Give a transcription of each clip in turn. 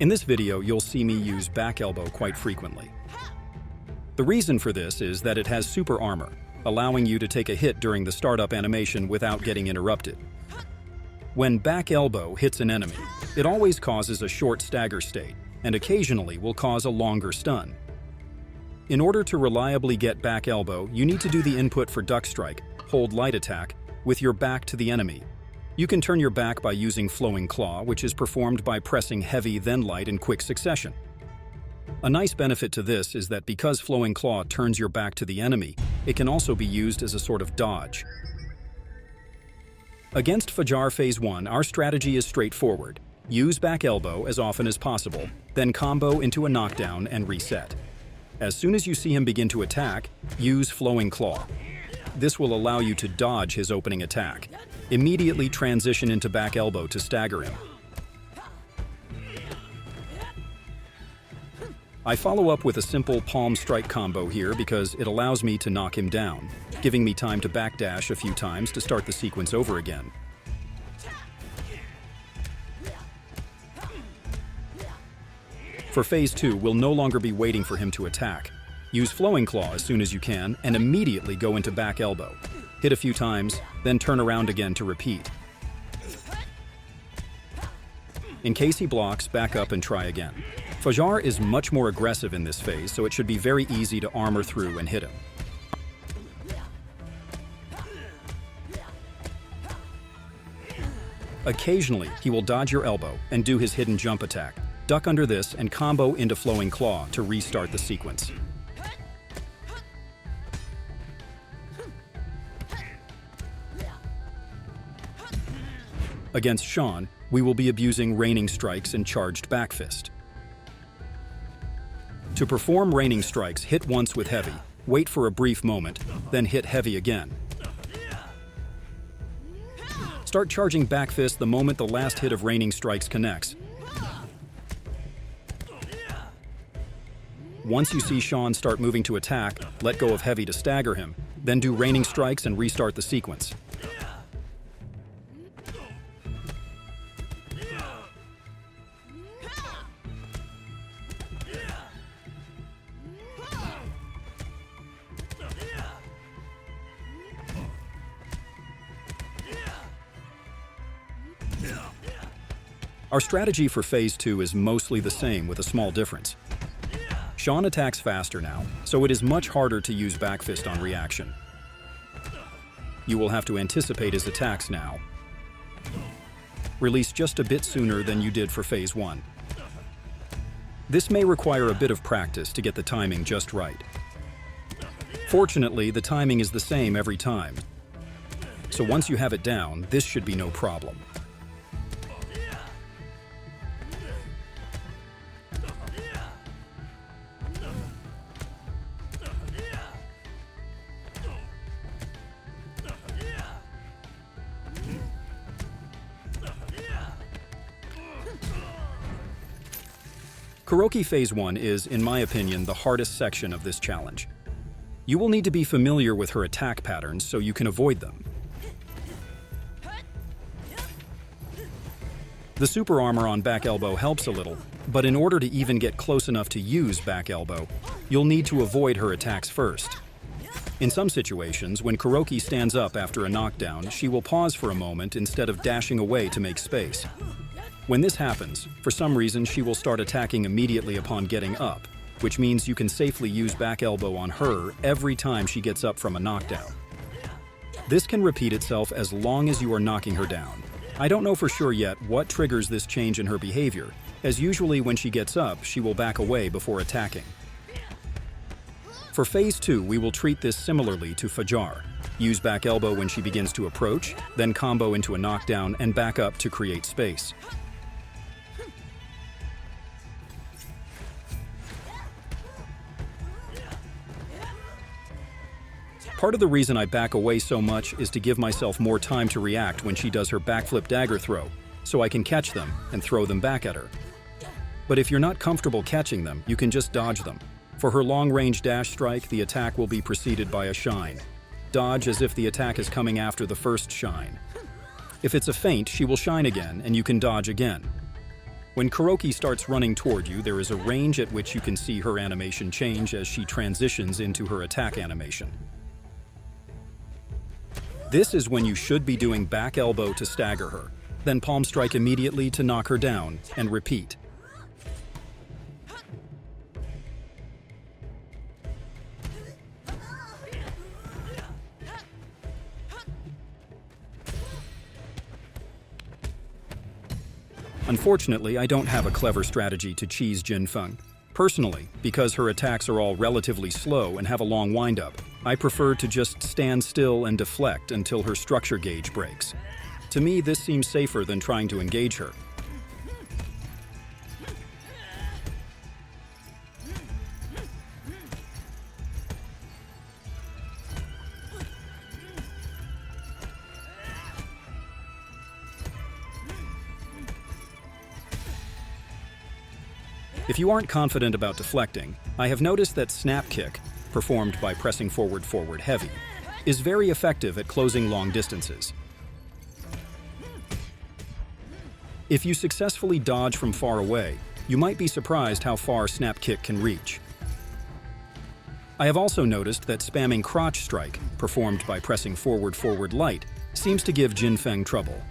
In this video, you'll see me use back elbow quite frequently. The reason for this is that it has super armor, allowing you to take a hit during the startup animation without getting interrupted. When back elbow hits an enemy, it always causes a short stagger state, and occasionally will cause a longer stun. In order to reliably get back elbow, you need to do the input for duck strike, hold light attack, with your back to the enemy. You can turn your back by using flowing claw, which is performed by pressing heavy then light in quick succession. A nice benefit to this is that because flowing claw turns your back to the enemy, it can also be used as a sort of dodge. Against Fajar Phase 1, our strategy is straightforward. Use back elbow as often as possible, then combo into a knockdown and reset. As soon as you see him begin to attack, use flowing claw. This will allow you to dodge his opening attack. Immediately transition into back elbow to stagger him. I follow up with a simple palm strike combo here because it allows me to knock him down, giving me time to backdash a few times to start the sequence over again. For Phase 2, we'll no longer be waiting for him to attack. Use flowing claw as soon as you can and immediately go into back elbow. Hit a few times, then turn around again to repeat. In case he blocks, back up and try again. Fajar is much more aggressive in this phase, so it should be very easy to armor through and hit him. Occasionally, he will dodge your elbow and do his hidden jump attack. Duck under this and combo into flowing claw to restart the sequence. Against Sean, we will be abusing raining strikes and charged back fist. To perform raining strikes, hit once with heavy, wait for a brief moment, then hit heavy again. Start charging back fist the moment the last hit of raining strikes connects. Once you see Sean start moving to attack, let go of heavy to stagger him, then do raining strikes and restart the sequence. Our strategy for Phase 2 is mostly the same with a small difference. Sean attacks faster now, so it is much harder to use back fist on reaction. You will have to anticipate his attacks now. Release just a bit sooner than you did for Phase 1. This may require a bit of practice to get the timing just right. Fortunately, the timing is the same every time. So once you have it down, this should be no problem. Kuroki Phase 1 is, in my opinion, the hardest section of this challenge. You will need to be familiar with her attack patterns so you can avoid them. The super armor on back elbow helps a little, but in order to even get close enough to use back elbow, you'll need to avoid her attacks first. In some situations, when Kuroki stands up after a knockdown, she will pause for a moment instead of dashing away to make space. When this happens, for some reason she will start attacking immediately upon getting up, which means you can safely use back elbow on her every time she gets up from a knockdown. This can repeat itself as long as you are knocking her down. I don't know for sure yet what triggers this change in her behavior, as usually when she gets up, she will back away before attacking. For Phase 2, we will treat this similarly to Fajar. Use back elbow when she begins to approach, then combo into a knockdown and back up to create space. Part of the reason I back away so much is to give myself more time to react when she does her backflip dagger throw, so I can catch them and throw them back at her. But if you're not comfortable catching them, you can just dodge them. For her long-range dash strike, the attack will be preceded by a shine. Dodge as if the attack is coming after the first shine. If it's a feint, she will shine again and you can dodge again. When Kuroki starts running toward you, there is a range at which you can see her animation change as she transitions into her attack animation. This is when you should be doing back elbow to stagger her, then palm strike immediately to knock her down, and repeat. Unfortunately, I don't have a clever strategy to cheese Jinfeng. Personally, because her attacks are all relatively slow and have a long windup, I prefer to just stand still and deflect until her structure gauge breaks. To me, this seems safer than trying to engage her. If you aren't confident about deflecting, I have noticed that snap kick, performed by pressing forward heavy, is very effective at closing long distances. If you successfully dodge from far away, you might be surprised how far snap kick can reach. I have also noticed that spamming crotch strike, performed by pressing forward light, seems to give Jinfeng trouble.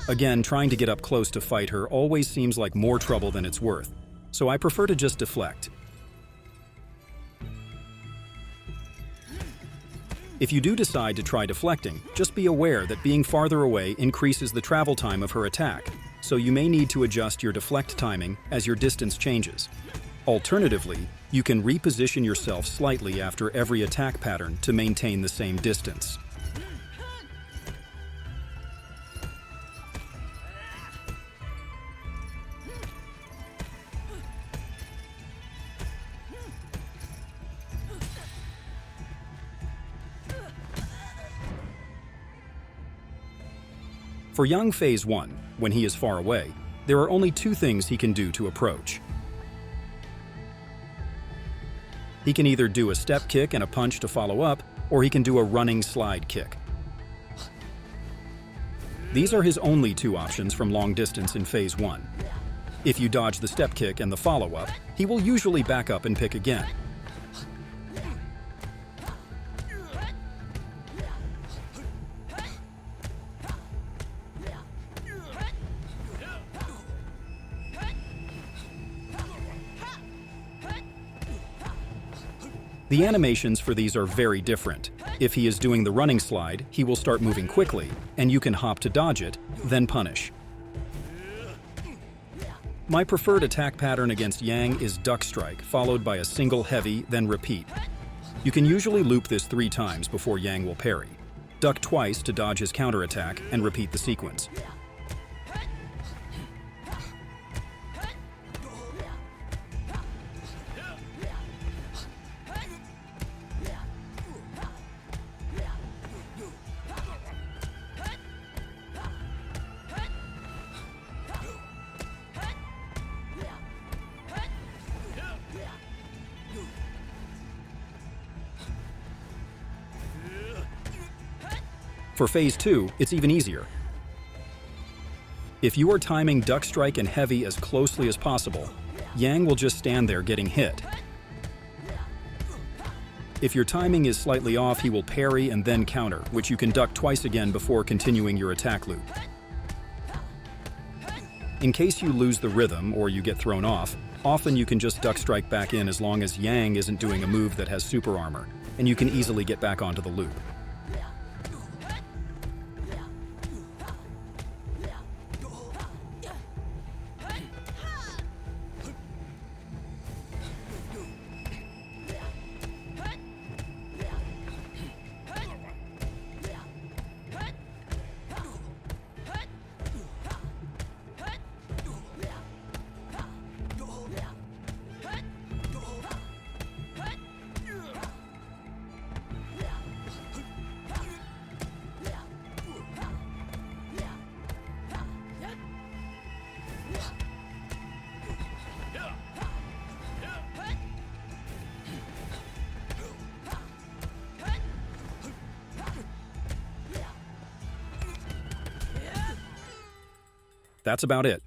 Again, trying to get up close to fight her always seems like more trouble than it's worth, so I prefer to just deflect. If you do decide to try deflecting, just be aware that being farther away increases the travel time of her attack, so you may need to adjust your deflect timing as your distance changes. Alternatively, you can reposition yourself slightly after every attack pattern to maintain the same distance. For young Phase 1, when he is far away, there are only two things he can do to approach. He can either do a step kick and a punch to follow up, or he can do a running slide kick. These are his only two options from long distance in Phase 1. If you dodge the step kick and the follow-up, he will usually back up and pick again. The animations for these are very different. If he is doing the running slide, he will start moving quickly, and you can hop to dodge it, then punish. My preferred attack pattern against Yang is duck strike, followed by a single heavy, then repeat. You can usually loop this 3 times before Yang will parry. Duck twice to dodge his counterattack, and repeat the sequence. For Phase 2, it's even easier. If you are timing duck strike and heavy as closely as possible, Yang will just stand there getting hit. If your timing is slightly off, he will parry and then counter, which you can duck twice again before continuing your attack loop. In case you lose the rhythm or you get thrown off, often you can just duck strike back in as long as Yang isn't doing a move that has super armor, and you can easily get back onto the loop. That's about it.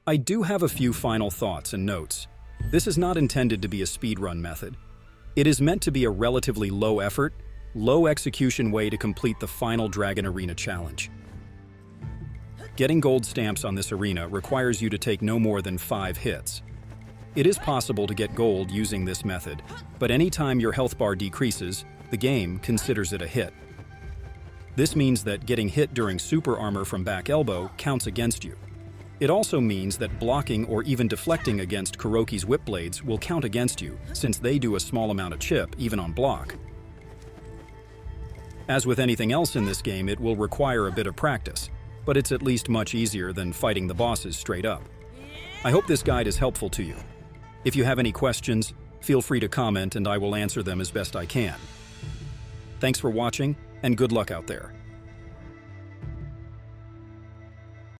I do have a few final thoughts and notes. This is not intended to be a speedrun method. It is meant to be a relatively low effort, low execution way to complete the final Dragon Arena challenge. Getting gold stamps on this arena requires you to take no more than 5 hits. It is possible to get gold using this method, but anytime your health bar decreases, the game considers it a hit. This means that getting hit during super armor from back elbow counts against you. It also means that blocking or even deflecting against Kuroki's whip blades will count against you, since they do a small amount of chip even on block. As with anything else in this game, it will require a bit of practice, but it's at least much easier than fighting the bosses straight up. I hope this guide is helpful to you. If you have any questions, feel free to comment and I will answer them as best I can. Thanks for watching, and good luck out there.